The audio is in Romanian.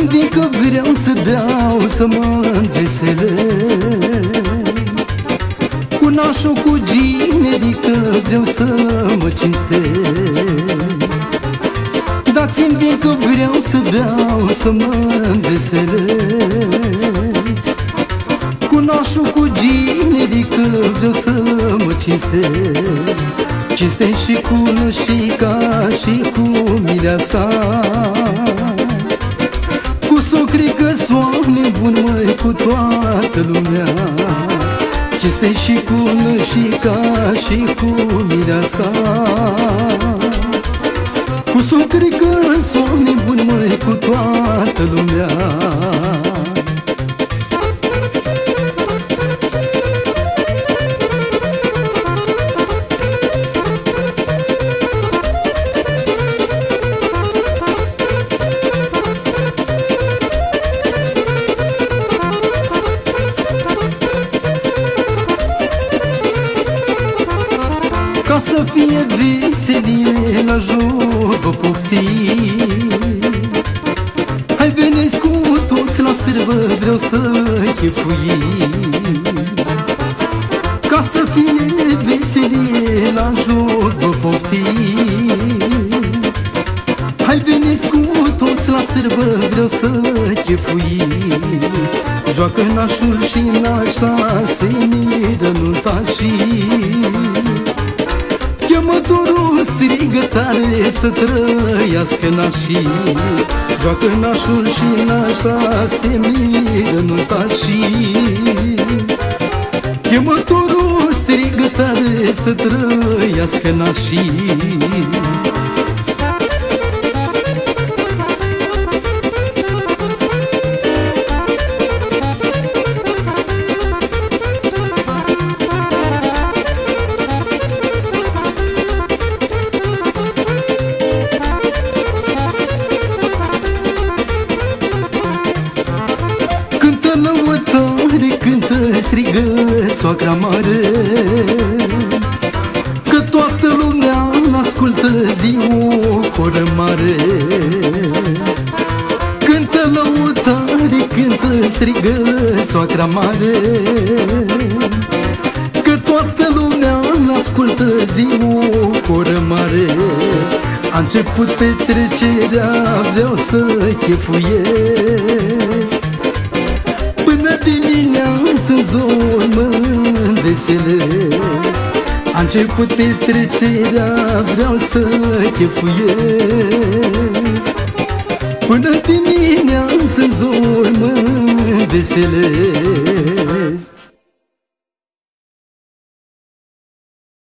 simt că vreau să beau, să mă înveselesc. Cu nașul, cu ginerică vreau să mă cinstesc. Dați-mi din că vreau să beau, să mă înveselesc. Cu nașul, cu ginerică vreau să mă cinstesc. Cinstesc și cu nășica și cu mireasa, cu socrică, soane bun, măi, cu toată lumea. Cinstesc și cu nășica și cu mireasa, cu socrică, soane bun, măi, cu toată lumea. Ca să fie veselie, la joc vă poftim. Hai, veniți cu toți la sârbă, vreau să chefuim. Ca să fie veselie, la joc vă poftim. Hai, veniți cu toți la sârbă, vreau să chefuim. Joacă nașul și nașa, se miră nuntașii. Chemătorul strigă tare să trăiască nașii. Joacă nașul și nașa, se miră nuntașii. Chemătorul strigă tare să trăiască nașii. Cântă, strigă soacra mare, că toată lumea ascultă, zi o horă mare. Cântă lăutare, cântă, strigă soacra mare, că toată lumea ascultă, zi o horă mare. A început petrecerea, vreau să chefuiesc. Până dimineață-n zor mă înveselesc. A început petrecerea, vreau să chefuiesc. Până dimineață-n zor mă înveselesc.